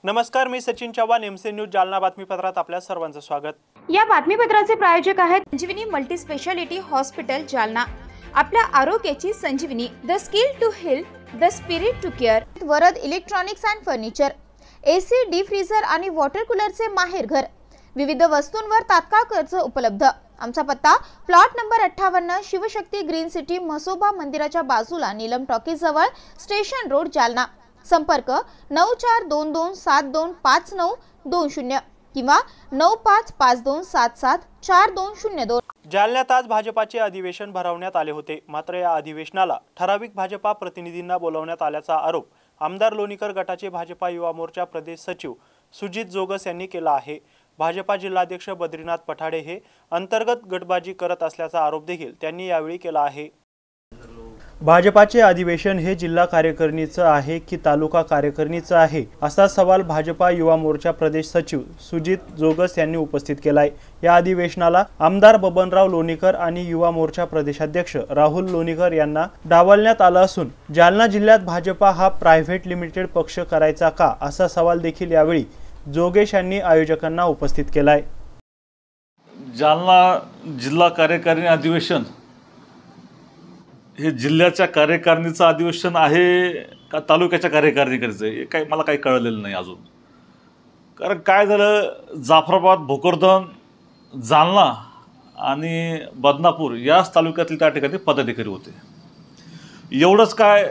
नमस्कार, मी Sachin Chavan, MC news Jalna बातमीपत्रात आपल्या सर्वांचं स्वागत। या बातमीपत्राचे प्रायोजक आहेत Sanjivani multi speciality hospital Jalna. आपल्या आरोग्याची संजीवनी, the skill to heal, the spirit to care. Varad electronics and furniture, AC, deep freezer आणि वॉटर कूलरचे माहेरघर। विविध वस्तूंवर तात्काळ कर्ज उपलब्ध। आमचा पत्ता plot number 58, Shivshakti green city, Mhasoba मंदिराच्या बाजूला, नीलम टॉकीज जवळ, स्टेशन रोड, जालना। संपर्क 9422725920 किंवा 9552774202। जालन्यात आज भाजपाचे अधिवेशन भरवण्यात आले होते, मात्र या अधिवेशनाला ठराविक भाजपा प्रतिनिधींना बोलावण्यात आल्याचा आरोप आमदार लोणीकर गटाचे भाजपा युवा मोर्चा प्रदेश सचिव सुजित जोगस यांनी केला आहे। भाजपा जिल्हाध्यक्ष बद्रीनाथ पठाडे हे अंतर्गत गटबाजी करत असल्याचा आरोप देखील त्यांनी यावेळी केला आहे। भाजपाचे अधिवेशन हे जिल्हा कार्यकारिणीचं आहे की तालुका कार्यकारिणीचं आहे, असा सवाल भाजपा युवा मोर्चा प्रदेश सचिव सुजित जोगस यांनी उपस्थित केलाय। या अधिवेशनाला आमदार बबनराव लोणीकर आणि युवा मोर्चा प्रदेशाध्यक्ष राहुल लोणीकर यांना डावलण्यात आलं असून जालना जिल्ह्यात भाजपा हा प्रायव्हेट लिमिटेड पक्ष करायचा का, असा सवाल देखील यावेळी जोगेश यांनी आयोजकांना उपस्थित केलाय। जालना जिल्हा कार्यकारिणी अधिवेशन हे जिल्ह्याच्या कार्यकारिणीचं अधिवेशन आहे का तालुक्याच्या कार्यकारिणीकडचं आहे, हे मला काही कळलेलं नाही अजून। कारण काय झालं, जाफराबाद, भोकरदन, जालना आणि बदनापूर याच तालुक्यातील त्या ठिकाणी पदाधिकारी होते। एवढंच काय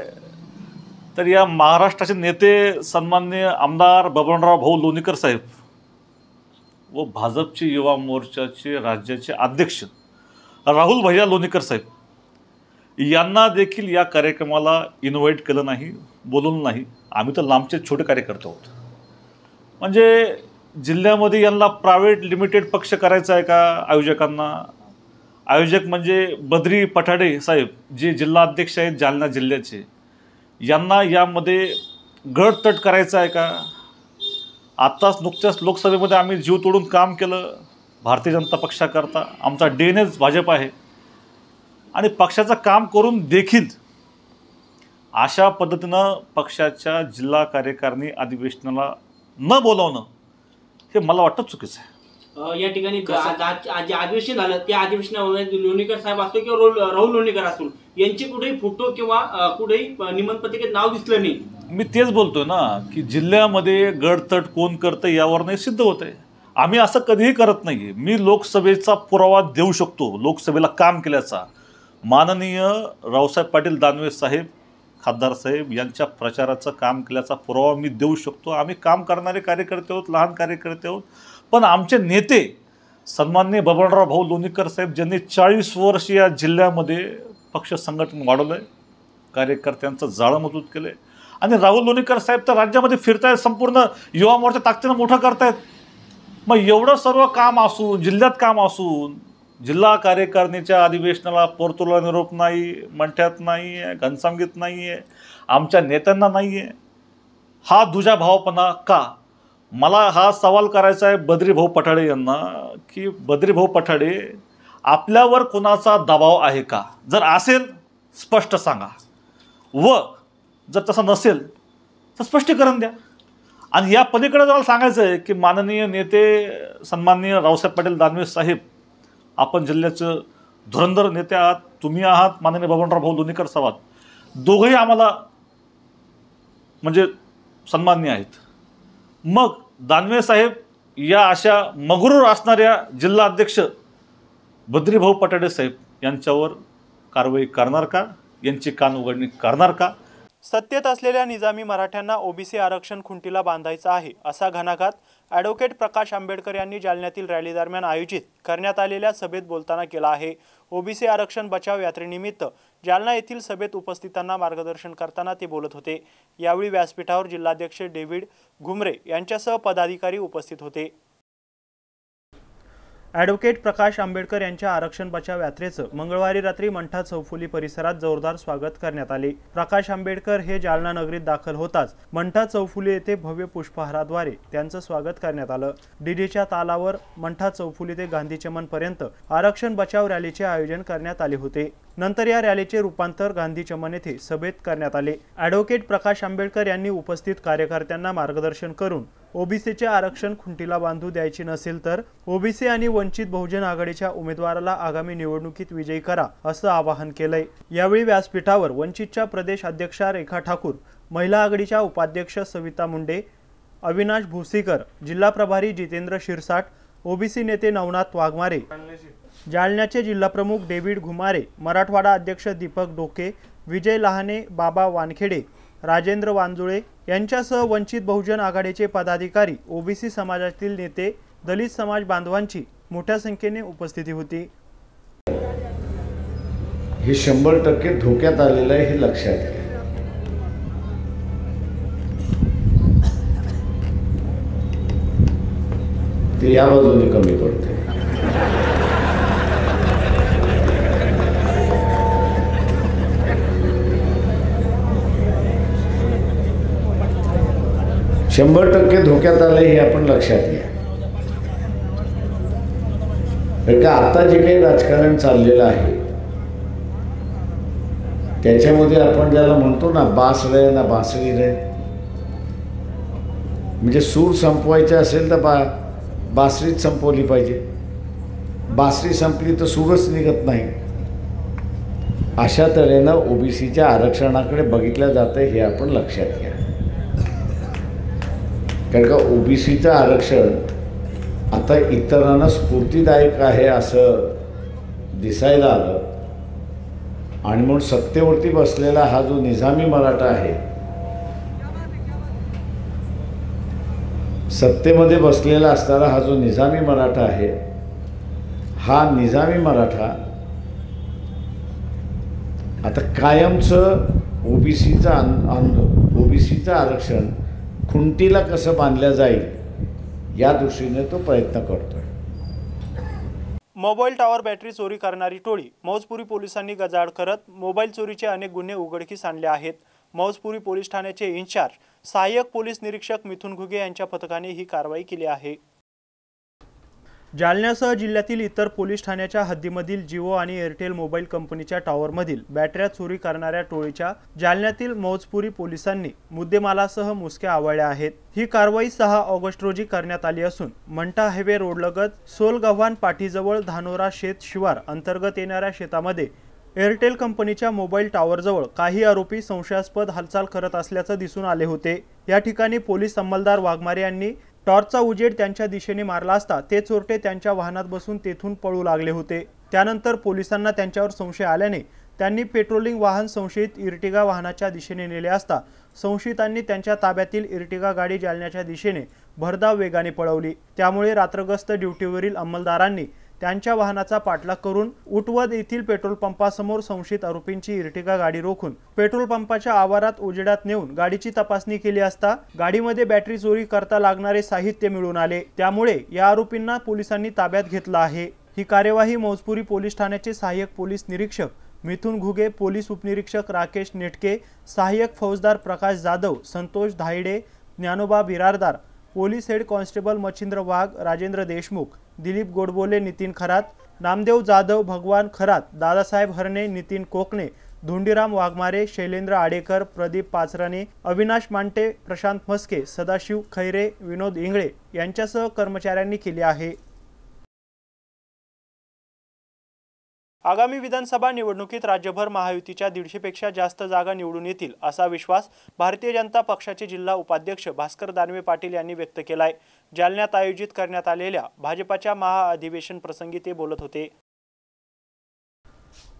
तर या महाराष्ट्राचे नेते सन्माननीय आमदार बबनराव भाऊ लोणीकर साहेब व भाजपचे युवा मोर्चाचे राज्याचे अध्यक्ष राहुल भैया लोणीकर साहेब यांना देखील या कार्यक्रमाला इन्व्हाइट केलं नाही, बोलवलं नाही। आम्ही तर लांबचे छोटे कार्यकर्ते आहोत। म्हणजे जिल्ह्यामध्ये यांना प्रायव्हेट लिमिटेड पक्ष करायचा आहे का आयोजकांना? आयोजक म्हणजे बद्री पठाडे साहेब जे जिल्हा अध्यक्ष आहेत जालना जिल्ह्याचे, यांना यामध्ये गटतट करायचं आहे का? आत्ताच नुकत्याच लोकसभेमध्ये आम्ही जीव तोडून काम केलं भारतीय जनता पक्षाकरता, आमचा डीएनएच भाजप आहे आणि पक्षाचं काम करून देखील अशा पद्धतीनं पक्षाच्या जिल्हा कार्यकारिणी अधिवेशनाला न बोलावणं हे मला वाटतं चुकीचं आहे। या ठिकाणी जे अधिवेशन झालं त्या अधिवेशनामध्ये लोणीकर साहेब असो किंवा राहुल लोणीकर असो यांचे कुठेही फोटो किंवा कुठेही निमंत्रण नाव दिसलं नाही। मी तेच बोलतोय ना की जिल्ह्यामध्ये गडतट कोण करतं यावर नाही सिद्ध होत आहे। आम्ही असं कधीही करत नाही। मी लोकसभेचा पुरावा देऊ शकतो, लोकसभेला काम केल्याचा। माननीय रावसाहेब पाटील दानवे साहेब, खासदार साहेब यांच्या प्रचाराचं काम केल्याचा पुरावा मी देऊ शकतो। आम्ही काम करणारे कार्यकर्ते आहोत, लहान कार्यकर्ते आहोत, पण आमचे नेते सन्माननीय बबनराव भाऊ लोणीकर साहेब ज्यांनी 40 वर्ष या जिल्ह्यामध्ये पक्ष संघटन वाढवलं आहे, कार्यकर्त्यांचं जाळं मजबूत केलं आहे आणि राहुल लोणीकर साहेब तर राज्यामध्ये फिरतायत, संपूर्ण युवा मोर्चा ताकदीनं मोठं करतायत। मग एवढं सर्व काम असून, जिल्ह्यात काम असून, जिल्हा कार्यकारिणीच्या अधिवेशनाला परतुला निरोप नाही, मंठ्यात नाही आहे, घनसावंगीत नाही आहे, आमच्या नेत्यांना नाही आहे, हा दुजाभावपणा का? मला हा सवाल करायचा आहे बद्रीभाऊ पठाडे यांना की बद्रीभाऊ पठाडे, आपल्यावर कुणाचा दबाव आहे का? जर असेल स्पष्ट सांगा, व जर तसं नसेल तर स्पष्टीकरण द्या। आणि या पलीकडे मला सांगायचं आहे की माननीय नेते सन्माननीय रावसाहेब पाटील दानवे साहेब, आपण जिल्ह्याचं धुरंधर नेते आहात, तुम्ही आहात, माननीय बबनराव भाऊ लोणीकर साहेब आहात, दोघंही आम्हाला म्हणजे सन्माननीय आहेत। मग दानवे साहेब या अशा मगरूर असणाऱ्या जिल्हा अध्यक्ष बद्रीभाऊ पठाडे साहेब यांच्यावर कारवाई करणार का? यांची कानउघडणी करणार का? सत्तेत असलेल्या निजामी मराठ्यांना ओबीसी आरक्षण खुंटीला बांधायचं आहे, असा घणाघात ॲडव्होकेट प्रकाश आंबेडकर यांनी जालन्यातील रॅली दरम्यान आयोजित करण्यात आलेल्या सभेत बोलताना केला आहे। ओबीसी आरक्षण बचाव यात्रेनिमित्त जालना येथील सभेत उपस्थितांना मार्गदर्शन करताना ते बोलत होते। यावेळी व्यासपीठावर जिल्हाध्यक्ष डेव्हिड घुमरे यांच्यासह पदाधिकारी उपस्थित होते। ॲडव्होकेट प्रकाश आंबेडकर यांच्या आरक्षण बचाव यात्रेचं मंगळवारी रात्री मंठा चौफुली परिसरात जोरदार स्वागत करण्यात आले। प्रकाश आंबेडकर हे जालना नगरीत दाखल होताच मंठा चौफुली येथे भव्य पुष्पहाराद्वारे त्यांचं स्वागत करण्यात आलं। डीजेच्या तालावर मंठा चौफुली ते गांधी चमन पर्यंत आरक्षण बचाव रॅलीचे आयोजन करण्यात आले होते। नंतर या रॅलीचे रूपांतर गांधी चमन येथे सभेत करण्यात आले। ॲडव्होकेट प्रकाश आंबेडकर यांनी उपस्थित कार्यकर्त्यांना मार्गदर्शन करून ओबीसीचे आरक्षण खुंटीला बांधू द्यायचे नसेल तर ओबीसी आणि वंचित बहुजन आघाडीच्या उमेदवाराला आगामी निवडणुकीत विजयी करा असं आवाहन केलंय। यावेळी व्यासपीठावर वंचितच्या प्रदेश अध्यक्षा रेखा ठाकूर, महिला आघाडीच्या उपाध्यक्ष सविता मुंडे, अविनाश भुसीकर, जिल्हा प्रभारी जितेंद्र शिरसाट, ओबीसी नेते नवनाथ वाघमारे, जालन्याचे जिल्हाप्रमुख डेव्हिड घुमारे, मराठवाडा अध्यक्ष दीपक डोके, विजय लहाने, बाबा वानखेडे, राजेंद्र वांजुळे यांच्यासह वंचित बहुजन आघाडीचे पदाधिकारी, ओबीसी समाजातील नेते, दलित समाज बांधवांची मोठ्या संख्येने उपस्थिती होती। हे 100% धोक्यात आलेलं आहे हे लक्षात घ्या। ते या बाजूने कमी पडते। शंभर टक्के धोक्यात आलं हे आपण लक्षात घ्या। कारण का आता जे काही राजकारण चाललेलं आहे त्याच्यामध्ये आपण ज्याला म्हणतो ना बास रे ना बासरी रे, म्हणजे सूर संपवायचे असेल तर बासरीत संपवली पाहिजे, बासरी संपली तर सूरच निघत नाही। अशा तऱ्हेनं ओबीसीच्या आरक्षणाकडे बघितलं जातं हे आपण लक्षात घ्या। कारण का ओबीसीचं आरक्षण आता इतरांना स्फूर्तिदायक आहे असं दिसायला आलं आणि म्हणून सत्तेवरती बसलेला हा जो निजामी मराठा आहे, सत्तेमध्ये बसलेला असणारा हा जो निजामी मराठा आहे, हा निजामी मराठा आता कायमचं ओबीसीचं आरक्षण खुंटीला कसं बांधलं जाईल या दृष्टीने तो प्रयत्न करतोय। मोबाईल टॉवर बॅटरी चोरी करणारी टोळी, मौजपुरी पोलिसांनी गजाआड करत मोबाईल चोरीचे अनेक गुन्हे उघडकीस आणले आहेत। मौजपुरी पोलीस ठाण्याचे इन्चार्ज सहाय्यक पोलीस निरीक्षक मिथुन घुगे यांच्या पथकाने ही कारवाई केली आहे। जालन्यासह जिल्ह्यातील इतर पोलीस ठाण्याच्या हद्दीमधील जिओ आणि एअरटेल मोबाईल कंपनीच्या टॉवरमधील बॅटऱ्या चोरी करणाऱ्या टोळीच्या जालन्यातील मौजपुरी पोलिसांनी मुद्देमालासह मुसक्या आवळल्या आहेत। ही कारवाई 6 ऑगस्ट रोजी करण्यात आली असून मंठा हायवे रोडलगत सोलगव्हाण पाटीजवळ धानोरा शेत शिवार अंतर्गत येणाऱ्या शेतामध्ये एअरटेल कंपनीच्या मोबाईल टॉवरजवळ काही आरोपी संशयास्पद हालचाल करत असल्याचं दिसून आले होते। या ठिकाणी पोलीस अंमलदार वाघमारे यांनी टॉर्चचा उजेड त्यांच्या दिशेने मारला असता ते चोरटे त्यांच्या वाहनात बसून तेथून पळू लागले होते। त्यानंतर पोलिसांना त्यांच्यावर संशय आल्याने त्यांनी पेट्रोलिंग वाहन संशयित इर्टिगा वाहनाच्या दिशेने नेले असता संशयितांनी त्यांच्या ताब्यातील इर्टिगा गाडी जालन्याच्या दिशेने भरधाव वेगाने पळवली। त्यामुळे रात्रगस्त ड्युटीवरील अंमलदारांनी त्यांच्या वाहनाचा पाठलाग करून उटवद येथील पेट्रोल पंपासमोर संशयित आरोपींची इर्टिगा गाडी रोखून पेट्रोल पंपाच्या आवारात उजेडात नेऊन गाडीची तपासणी केली असता गाडीमध्ये बॅटरी चोरी करता लागणारे साहित्य मिळून आले। त्यामुळे या आरोपींना पोलिसांनी ताब्यात घेतलं आहे। ही कार्यवाही मौजपुरी पोलीस ठाण्याचे सहाय्यक पोलीस निरीक्षक मिथुन घुगे, पोलीस उपनिरीक्षक राकेश नेटके, सहाय्यक फौजदार Prakash Jadhav, Santosh Dhayde, Dnyanoba Biradar, police head constable Machhindra Wagh, Rajendra Deshmukh, Dilip Godbole, Nitin Kharat, Namdev Jadhav, Bhagwan Kharat, Dadasaheb हरणे, नितीन कोकणे, धोंडीराम वाघमारे, शैलेंद्र आडेकर, प्रदीप पाचराने, अविनाश मांटे, प्रशांत मस्के, सदाशिव खैरे, विनोद इंगळे यांच्यासह कर्मचाऱ्यांनी केली आहे। आगामी विधानसभा निवडणुकीत राज्यभर महायुतीच्या 150 पेक्षा जास्त जागा निवडून येतील असा विश्वास भारतीय जनता पक्षाचे जिल्हा उपाध्यक्ष भास्कर दानवे पाटील यांनी व्यक्त केलाय। जालन्यात आयोजित करण्यात आलेल्या भाजपाच्या महाअधिवेशन प्रसंगी ते बोलत होते।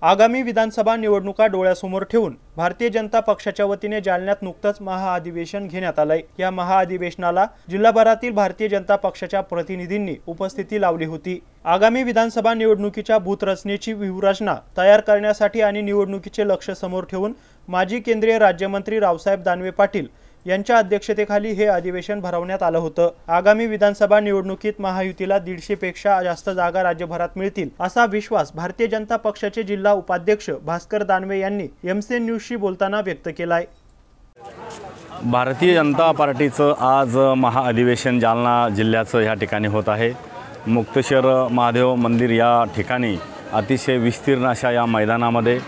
आगामी विधानसभा निवडणुका डोळ्यासमोर ठेवून भारतीय जनता पक्षाच्या वतीने जालन्यात नुकतंच महाअधिवेशन घेण्यात आलंय। या महाअधिवेशनाला जिल्हाभरातील भारतीय जनता पक्षाच्या प्रतिनिधींनी उपस्थिती लावली होती। आगामी विधानसभा निवडणुकीच्या बूथ रचनेची व्यूहरचना तयार करण्यासाठी आणि निवडणुकीचे लक्ष्य समोर ठेवून माजी केंद्रीय राज्यमंत्री रावसाहेब दानवे पाटील यांच्या अध्यक्षतेखाली हे अधिवेशन भरवण्यात आलं होतं। आगामी विधानसभा निवडणुकीत महायुतीला 150 पेक्षा जास्त जागा राज्यभरात मिळतील असा विश्वास भारतीय जनता पक्षाचे जिल्हा उपाध्यक्ष भास्कर दानवे यांनी एमसीएन न्यूजशी बोलताना व्यक्त केलाय। भारतीय जनता पार्टीचं आज महाअधिवेशन जालना जिल्ह्याचं या ठिकाणी होत आहे। मुक्तेश्वर महादेव मंदिर या ठिकाणी अतिशय विस्तीर्ण अशा या मैदानामध्ये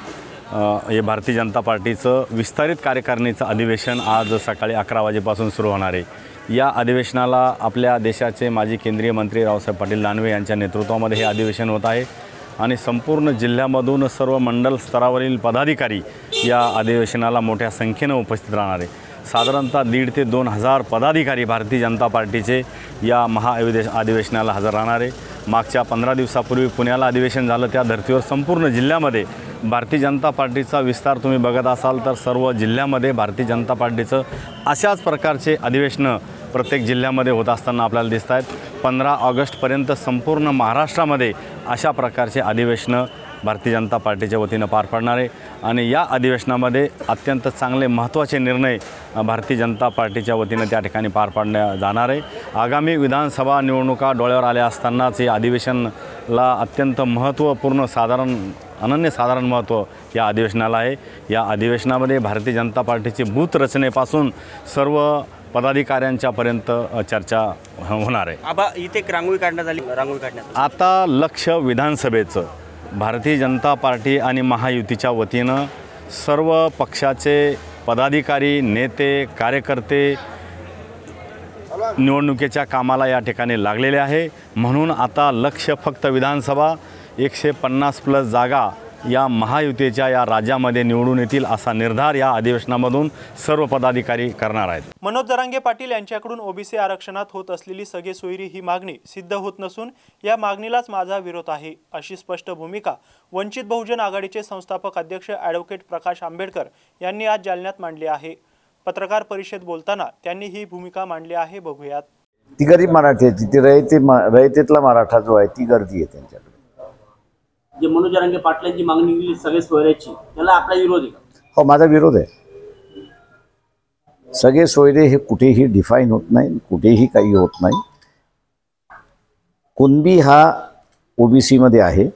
हे भारतीय जनता पार्टीचं विस्तारित कार्यकारिणीचं अधिवेशन आज सकाळी 11 वाजेपासून सुरू होणार आहे। या अधिवेशनाला आपल्या देशाचे माजी केंद्रीय मंत्री रावसाहेब पाटील दानवे यांच्या नेतृत्वामध्ये हे अधिवेशन होत आहे आणि संपूर्ण जिल्ह्यामधून सर्व मंडल स्तरावरील पदाधिकारी या अधिवेशनाला मोठ्या संख्येनं उपस्थित राहणार आहे। साधारणतः 1,500 ते 2,000 पदाधिकारी भारतीय जनता पार्टीचे या अधिवेशनाला हजर राहणार आहे। मागच्या 15 दिवसापूर्वी पुण्याला अधिवेशन झालं, त्या धर्तीवर संपूर्ण जिल्ह्यामध्ये भारतीय जनता पार्टीचा विस्तार तुम्ही बघत असाल तर सर्व जिल्ह्यामध्ये भारतीय जनता पार्टीचं अशाच प्रकारचे अधिवेशनं प्रत्येक जिल्ह्यामध्ये होत असताना आपल्याला दिसत आहेत। 15 ऑगस्टपर्यंत संपूर्ण महाराष्ट्रामध्ये अशा प्रकारचे अधिवेशनं भारतीय जनता पार्टीच्या वतीनं पार पडणार आहे आणि या अधिवेशनामध्ये अत्यंत चांगले महत्त्वाचे निर्णय भारतीय जनता पार्टीच्या वतीनं त्या ठिकाणी पार पाडल्या जाणार आहे। आगामी विधानसभा निवडणुका डोळ्यावर आल्या असतानाच या अधिवेशनाला अत्यंत महत्त्वपूर्ण अनन्यसाधारण महत्त्व या अधिवेशनाला आहे। या अधिवेशनामध्ये भारतीय जनता पार्टीची बूथ रचनेपासून सर्व पदाधिकाऱ्यांच्यापर्यंत चर्चा होणार आहे। आबा इथे रांगोळी काढण्यात आली, आता लक्ष विधानसभेचं भारतीय जनता पार्टी आणि महायुतीच्या वतीनं सर्व पक्षाचे पदाधिकारी, नेते, कार्यकर्ते निवडणुकीच्या कामाला या ठिकाणी लागलेले आहे। म्हणून आता लक्ष फक्त विधानसभा 150+ जागा या महायुतीच्या या राज्यामध्ये निवडून येतील असा निर्धार या अधिवेशनामधून सर्व पदाधिकारी करणार आहेत। मनोज जरांगे पाटील यांच्याकडून ओबीसी आरक्षणात होत असलेली सगळे सोयरी ही मागणी सिद्ध होत नसून या मागणीलाच माझा विरोध आहे अशी स्पष्ट भूमिका वंचित बहुजन आघाडीचे संस्थापक अध्यक्ष ॲडव्होकेट प्रकाश आंबेडकर यांनी आज जालन्यात मांडली आहे। पत्रकार परिषद बोलताना त्यांनी ही भूमिका मांडली आहे, बघूयात। ती गरीब मराठ्याची, ती रयतेतला मराठा जो आहे ती गर्दी आहे त्यांच्याकडे। जे मनोज जरांगे पाटलांची मागणी केली सगळे सोयऱ्याची, त्याला आपला विरोध आहे का? हो, माझा विरोध आहे। सगळे सोयरे हे कुठेही डिफाईन होत नाही, कुठेही काही होत नाही। कुणबी हा ओबीसी मध्ये आहे,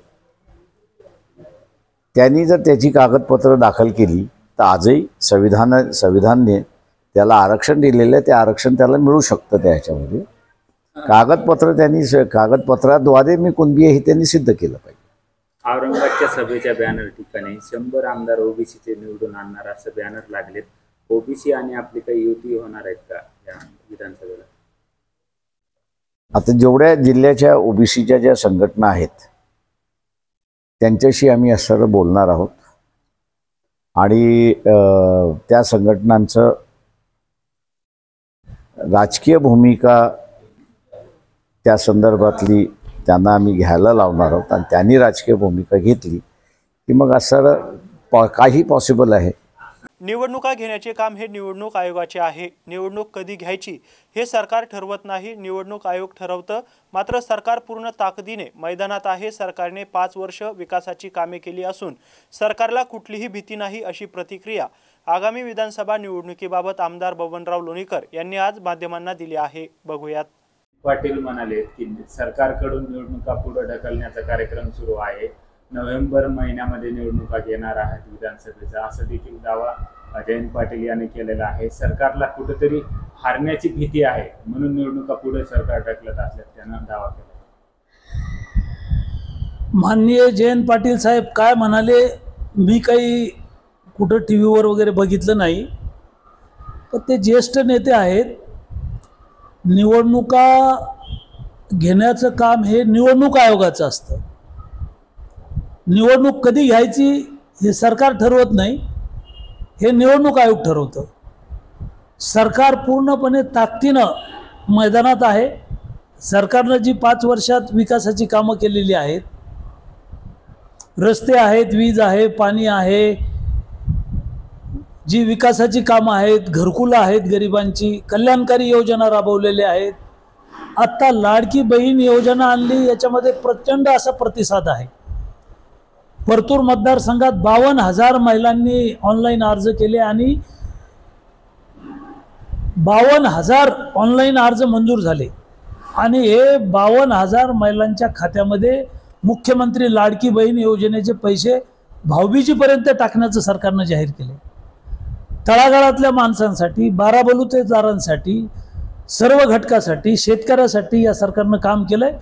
त्यांनी जर त्याची कागदपत्र दाखल केली तर आजही संविधानाने त्याला आरक्षण दिलेलं आहे, ते आरक्षण त्याला मिळू शकतं। त्या ह्याच्यामध्ये कागदपत्राद्वारे मी कुणबी हे त्यांनी सिद्ध केलं पाहिजे। औरंगाबादच्या सभेच्या बॅनर ठिकाणी 100 आमदार ओबीसीचे निवडून आणणार असं बॅनर लागलेत। ओबीसी आणि आपली काही युती होणार आहेत का या विधानसभेला? आता जेवढ्या जिल्ह्याच्या ओबीसीच्या ज्या संघटना आहेत त्यांच्याशी आम्ही असं बोलणार आहोत आणि त्या संघटनांचं राजकीय भूमिका त्या संदर्भातली त्यांना आम्ही घ्यायला लावणार आहोत आणि त्यांनी राजकीय भूमिका घेतली की मग असं काही पॉसिबल आहे। निवडणुका घेण्याचे काम हे निवडणूक आयोगाचे आहे। निवडणूक कधी घ्यायची हे सरकार ठरवत नाही, निवडणूक आयोग ठरवतं। मात्र सरकार पूर्ण ताकदीने मैदानात आहे। सरकारने 5 वर्ष विकासाची कामे केली असून सरकारला कुठलीही भीती नाही अशी प्रतिक्रिया आगामी विधानसभा निवडणुकीबाबत आमदार बबनराव लोणीकर यांनी आज माध्यमांना दिली आहे, बघूयात। पाटील म्हणाले की सरकारकडून निवडणुका पुढे ढकलण्याचा कार्यक्रम सुरू आहे, नोव्हेंबर महिन्यामध्ये निवडणुका घेणार आहेत विधानसभेचा, असं देखील दावा जयंत पाटील यांनी केलेला आहे। सरकारला कुठेतरी हारण्याची भीती आहे म्हणून निवडणुका पुढे सरकार ढकलत असल्याचं त्यानं दावा केला। माननीय जयंत पाटील साहेब काय म्हणाले मी काही कुठं टीव्हीवर वगैरे बघितलं नाही, पण ते ज्येष्ठ नेते आहेत। निवडणुका घेण्याचं काम हे निवडणूक आयोगाचं असतं। निवडणूक कधी घ्यायची हे सरकार ठरवत नाही, हे निवडणूक आयोग ठरवतं। सरकार पूर्णपणे ताकदीनं मैदानात आहे। सरकारनं जी 5 वर्षात विकासाची कामं केलेली आहेत, रस्ते आहेत, वीज आहे, पाणी आहे, जी विकासाची कामं आहेत, घरकुलं आहेत, गरिबांची कल्याणकारी योजना राबवलेल्या आहेत। आत्ता लाडकी बहीण योजना आणली, याच्यामध्ये प्रचंड असा प्रतिसाद आहे। परतूर मतदारसंघात 52,000 महिलांनी ऑनलाईन अर्ज केले आणि 52,000 ऑनलाईन अर्ज मंजूर झाले आणि हे 52,000 महिलांच्या खात्यामध्ये मुख्यमंत्री लाडकी बहीण योजनेचे पैसे भाऊबीजीपर्यंत टाकण्याचं सरकारनं जाहीर केले। तळागाळातल्या माणसांसाठी, बाराबलुतेदारांसाठी, सर्व घटकासाठी, शेतकऱ्यासाठी या सरकारनं काम केलंय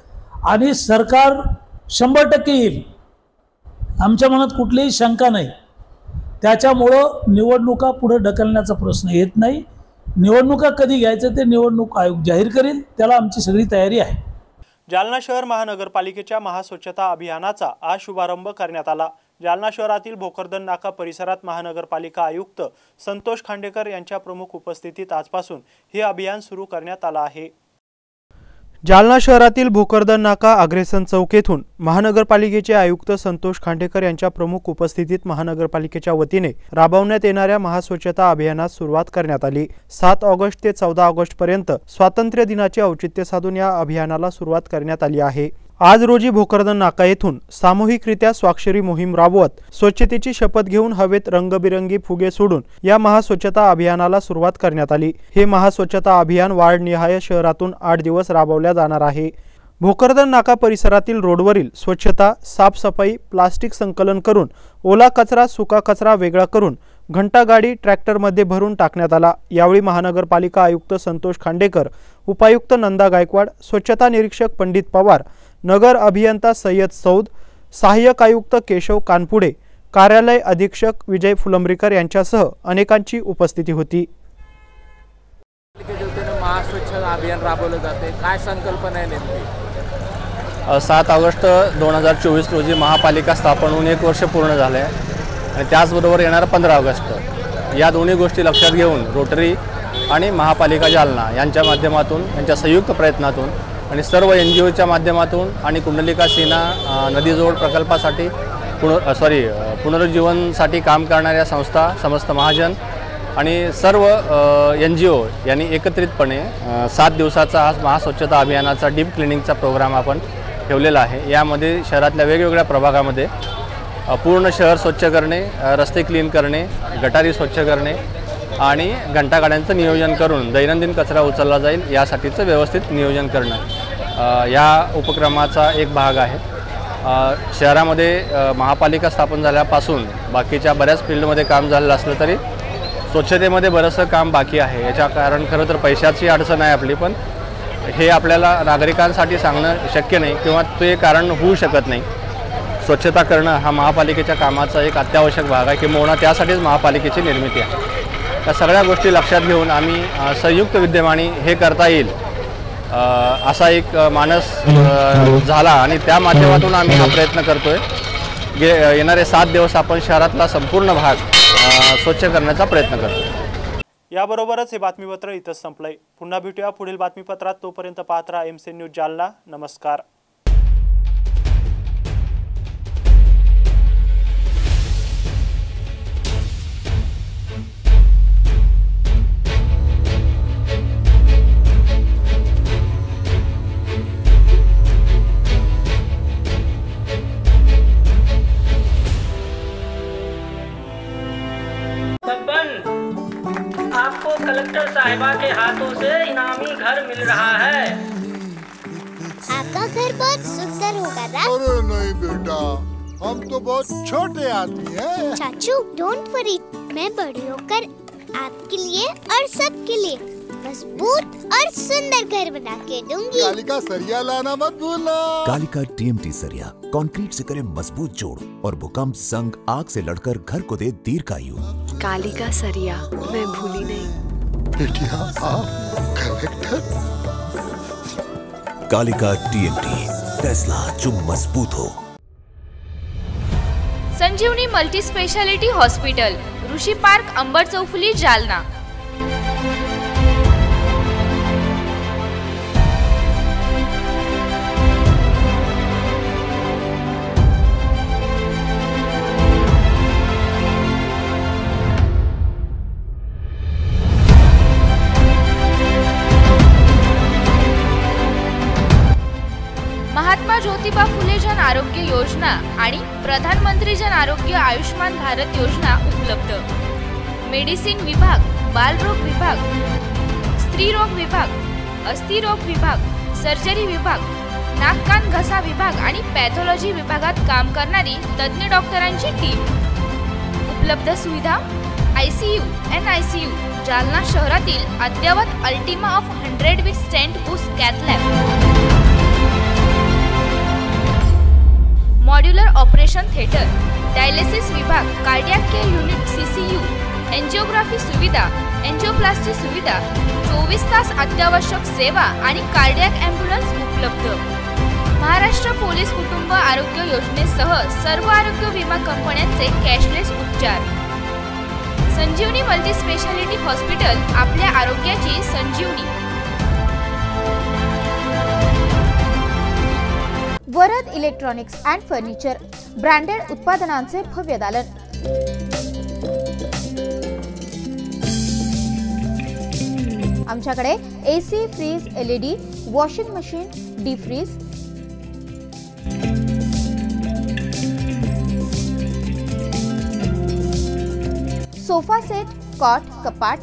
आणि सरकार 100% येईल, आमच्या मनात कुठलीही शंका नाही। त्याच्यामुळं निवडणुका पुढे ढकलण्याचा प्रश्न येत नाही। निवडणुका कधी घ्यायचं ते निवडणूक आयोग जाहीर करेल, त्याला आमची सगळी तयारी आहे. जालना शहर महानगरपालिकेच्या महास्वच्छता अभियानाचा आज शुभारंभ करण्यात आला. जालना शहरातील भोकरदन नाका परिसरात महानगरपालिका आयुक्त संतोष खांडेकर यांच्या प्रमुख उपस्थितीत आजपासून हे अभियान सुरू करण्यात आलं आहे. जालना शहरातील भोकरदन नाका अग्रेसन चौक येथून महानगरपालिकेचे आयुक्त संतोष खांडेकर यांच्या प्रमुख उपस्थितीत महानगरपालिकेच्या वतीने राबवण्यात येणाऱ्या महास्वच्छता अभियानास सुरुवात करण्यात आली. 7 ऑगस्ट ते 14 ऑगस्ट पर्यंत स्वातंत्र्य दिनाचे औचित्य साधून या अभियानाला सुरुवात करण्यात आली आहे. आज रोजी भोकरदन नाका येथून सामूहिकरित्या स्वाक्षरी मोहीम राबवत स्वच्छतेची शपथ घेऊन हवेत रंगबिरंगी फुगे सोडून या महास्वच्छता अभियानाला सुरुवात करण्यात आली. हे महास्वच्छता अभियान वार्डनिहाय शहरातून 8 दिवस राबवल्या जाणार आहे. भोकरदन नाका परिसरातील रोडवरील स्वच्छता, साफसफाई, प्लास्टिक संकलन करून ओला कचरा सुका कचरा वेगळा करून घंटागाडी ट्रॅक्टरमध्ये भरून टाकण्यात आला. यावेळी महानगरपालिका आयुक्त संतोष खांडेकर, उपायुक्त नंदा गायकवाड, स्वच्छता निरीक्षक पंडित पवार, नगर अभियंता सय्यद सौद, सहाय्यक आयुक्त केशव कानपुडे, कार्यालय अधीक्षक विजय फुलंब्रीकर यांच्यासह अनेकांची उपस्थिती होती. महास्वच्छता अभियान राबवलं जाते, काय संकल्पना आहे नेमकी? 7 ऑगस्ट 2024 रोजी महापालिका स्थापन होऊन 1 वर्ष पूर्ण झाले आहे आणि त्याचबरोबर येणारं 15 ऑगस्ट या दोन्ही गोष्टी लक्षात घेऊन रोटरी आणि महापालिका जालना यांच्या माध्यमातून, यांच्या संयुक्त प्रयत्नातून आणि सर्व NGOच्या माध्यमातून आणि कुंडलिका सीना नदीजोड प्रकल्पासाठी पुनरुज्जीवनसाठी काम करणाऱ्या संस्था, समस्त महाजन आणि सर्व NGO यांनी एकत्रितपणे 7 दिवसाचा हा महास्वच्छता अभियानाचा डीप क्लिनिंगचा प्रोग्राम आपण ठेवलेला आहे. यामध्ये शहरातल्या वेगवेगळ्या प्रभागामध्ये पूर्ण शहर स्वच्छ करणे, रस्ते क्लीन करणे, गटारी स्वच्छ करणे आणि घंटागाड्यांचं नियोजन करून दैनंदिन कचरा उचलला जाईल यासाठीचं व्यवस्थित नियोजन करणं या उपक्रमाचा एक भाग आहे. शहरामध्ये महापालिका स्थापन झाल्यापासून बाकीच्या बऱ्याच फील्डमध्ये काम झालेलं असलं तरी स्वच्छतेमध्ये बरंचसं काम बाकी आहे. याच्या कारण खरं तर पैशाची अडचण आहे आपली, पण हे आपल्याला नागरिकांसाठी सांगणं शक्य नाही किंवा ते कारण होऊ शकत नाही. स्वच्छता करणं हा महापालिकेच्या कामाचा एक अत्यावश्यक भाग आहे, किंबहुना त्यासाठीच महापालिकेची निर्मिती आहे. त्या सगळ्या गोष्टी लक्षात घेऊन आम्ही संयुक्त विद्यमाने हे करता येईल असा एक मानस झाला आणि त्या माध्यमातून आम्ही हा प्रयत्न करतोय. येणारे 7 दिवस आपण शहरातला संपूर्ण भाग स्वच्छ करण्याचा प्रयत्न करतो. याबरोबरच हे बातमीपत्र इथंच संपलंय. पुन्हा भेटूया पुढील बातमीपत्रात. तोपर्यंत पाहत राहा MC न्यूज जालना. नमस्कार. आपको कलेक्टर साहिबा के हाथों से इनामी घर मिल रहा है। आपका घर बहुत सुंदर होगा ना? अरे नहीं बेटा, हम तो बहुत छोटे आदमी हैं। चाचू डोंट वरी, मैं बड़ी होकर आपके लिए और सबके लिए मजबूत और सुंदर घर बना के दूंगी। कालिका सरिया लाना मत भूलना। कालिका TMT सरिया कंक्रीट से करे मजबूत जोड़ और भूकंप, जंग, आग से लड़कर घर को दे दीर्घायु। कालिका सरिया मैं भूली नहीं। बेटिया आप कलेक्टर। कालिका TMT, फैसला जो मजबूत हो। संजीवनी मल्टी स्पेशालिटी हॉस्पिटल, ऋषि पार्क, अंबर चौफुली, जालना। महात्मा ज्योतिबा फुले जन आरोग्य योजना आणि प्रधानमंत्री जन आरोग्य आयुष्मान भारत योजना उपलब्ध। मेडिसिन विभाग, बालरोग विभाग, स्त्री रोग विभाग, अस्थिरोग विभाग, सर्जरी विभाग, नाक कान घसा विभाग आणि पॅथॉलॉजी विभागात काम करणारी तज्ञ डॉक्टरांची टीम। उपलब्ध सुविधा ICU, NICU, जालना शहरातील अद्ययावत Ultima of 100 with stent boost cath lab, modular operation theatre, dialysis विभाग, cardiac care unit, CCU, angiography सुविधा, एंजिओप्लास्टी सुविधा, 24 तास अत्यावश्यक सेवा आणि कार्डियाक ॲम्ब्युलन्स उपलब्ध। महाराष्ट्र पोलीस कुटुंब आरोग्य योजनेसह सर्व आरोग्य विमा कंपन्यांचे कॅशलेस उपचार। संजीवनी मल्टी स्पेशालिटी हॉस्पिटल, आपल्या आरोग्याची संजीवनी। Varad electronics and furniture, branded उत्पादनांचे भव्य दालन। आमच्याकडे AC, fridge, LED, washing machine, deep fridge, sofa set, cot, कपाट,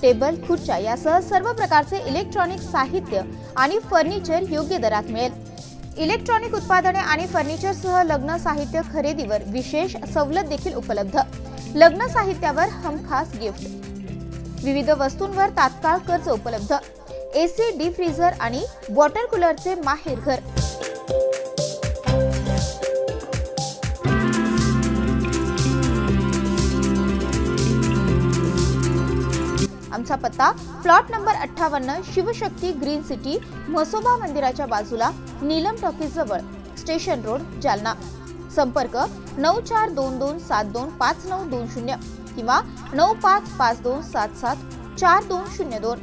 टेबल, खुर्च्या यासह सर्व प्रकारचे इलेक्ट्रॉनिक साहित्य आणि फर्निचर योग्य दरात मिळेल। इलेक्ट्रॉनिक उत्पादने आणि फर्निचरसह लग्न साहित्य खरेदीवर विशेष सवलत देखील उपलब्ध। लग्न साहित्यावर हमखास गिफ्ट, विविध वस्तूंवर तात्काळ कर्ज उपलब्ध। AC, डीप फ्रीजर आणि वॉटर कूलरचे माहेर घर। आमचा पत्ता plot number 58, Shivshakti green city, Mhasoba मंदिराच्या बाजूला, नीलम टॉकीज जवळ, स्टेशन रोड, जालना। संपर्क 9422725920 किंवा 9552774202।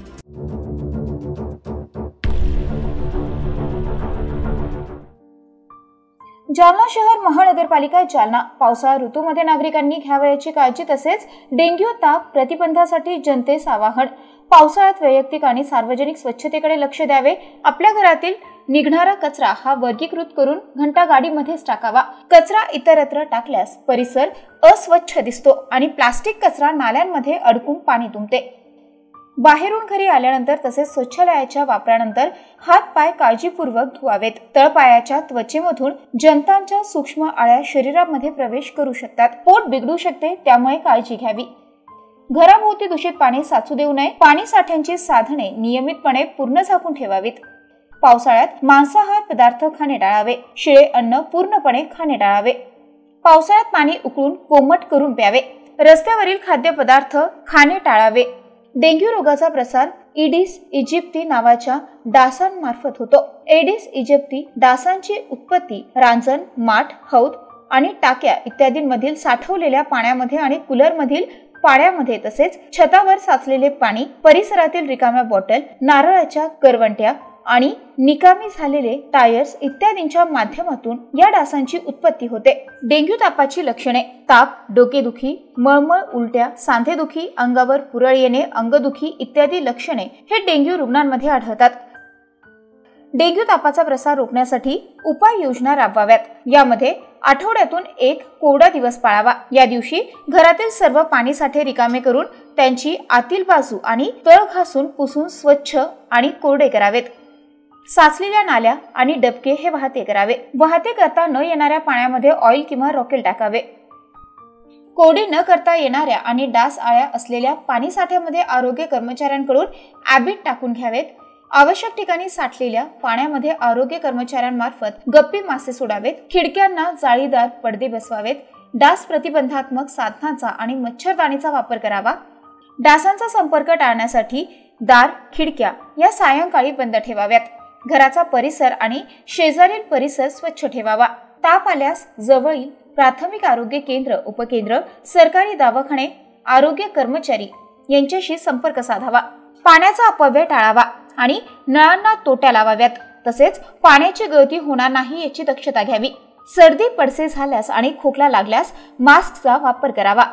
जालना शहर महानगरपालिका जालना। पावसाळा ऋतूमध्ये नागरिकांनी घ्यावयाची काळजी तसेच डेंग्यू ताप प्रतिबंधासाठी जनतेस आवाहन। पावसाळ्यात वैयक्तिक आणि सार्वजनिक स्वच्छतेकडे लक्ष द्यावे। आपल्या घरातील निघणारा कचरा हा वर्गीकृत करून घंटा गाडीमध्येच टाकावा। कचरा इतरत्र टाकल्यास परिसर अस्वच्छ दिसतो आणि प्लास्टिक कचरा नाल्यांमध्ये अडकून पाणी तुंबते। बाहेरून घरी आल्यानंतर तसेच शौचालयाच्या वापरानंतर हात पाय काळजीपूर्वक धुवावेत। तळपायाच्या त्वचेमधून जंतांच्या सूक्ष्म आळ्या शरीरामध्ये प्रवेश करू शकतात। पोट बिघडू शकते, त्यामुळे काळजी घ्यावी। घराभोवती दूषित पाणी साचू देऊ नये। पाणी साठ्यांची साधने नियमितपणे पूर्ण झाकून ठेवावीत। पावसाळ्यात मांसाहार पदार्थ खाणे टाळावे। शिळे अन्न पूर्णपणे खाणे टाळावे। पावसाळ्यात पाणी उकळून कोमट करून प्यावे। रस्त्यावरील खाद्यपदार्थ खाणे टाळावे। डेंग्यू रोगाचा प्रसार एडिस इजिप्ती नावाच्या डासांमार्फत होतो। एडिस इजिप्ती डासांची उत्पत्ती रांजण, माठ, हौद आणि टाक्या इत्यादींमधील साठवलेल्या पाण्यामध्ये आणि कूलरमधील पाण्यामध्ये तसेच छतावर साचलेले पाणी, परिसरातील रिकाम्या बॉटल, नारळाच्या करवंट्या आणि निकामी झालेले टायर्स इत्यादींच्या माध्यमातून या डासांची उत्पत्ती होते। डेंग्यू तापाची लक्षणे: ताप, डोकेदुखी, मळमळ, उलट्या, सांधेदुखी, अंगावर पुरळ येणे, अंगदुखी इत्यादी लक्षणे हे डेंग्यू रुग्णांमध्ये आढळतात। डेंग्यू तापाचा प्रसार रोखण्यासाठी उपाययोजना राबवाव्यात। यामध्ये आठवड्यातून एक कोरडा दिवस पाळावा। या दिवशी घरातील सर्व पाणी साठे रिकामे करून त्यांची आतील बाजू आणि तळ घासून पुसून स्वच्छ आणि कोरडे करावेत। साचलेल्या नाल्या आणि डबके हे वाहते करावे। वाहते करता न येणाऱ्या पाण्यामध्ये ऑइल किंवा रॉकेल टाकावे। कोरडे न करता येणाऱ्या आणि डास आळ्या असलेल्या पाणी साठ्यामध्ये आरोग्य कर्मचाऱ्यांकडून ॲबिट टाकून घ्यावेत। आवश्यक ठिकाणी साठलेल्या पाण्यामध्ये आरोग्य कर्मचाऱ्यांमार्फत गप्पी मासे सोडावेत। खिडक्यांना जाळीदार पडदे बसवावेत। डास प्रतिबंधात्मक साधनांचा आणि मच्छरदाणीचा वापर करावा। डासांचा संपर्क टाळण्यासाठी दार, खिडक्या या सायंकाळी बंद ठेवाव्यात। घराचा परिसर आणि शेजारील परिसर स्वच्छ ठेवावा। ताप आल्यास जवळील प्राथमिक आरोग्य केंद्र, उपकेंद्र, सरकारी दवाखाने, आरोग्य कर्मचारी यांच्याशी संपर्क साधावा। पाण्याचा अपव्यय टाळावा आणि नळांना तोट्या लावाव्यात। तसेच पाण्याची गळती होणार नाही याची दक्षता घ्यावी। सर्दी पडसे झाल्यास आणि खोकला लागल्यास मास्कचा वापर करावा।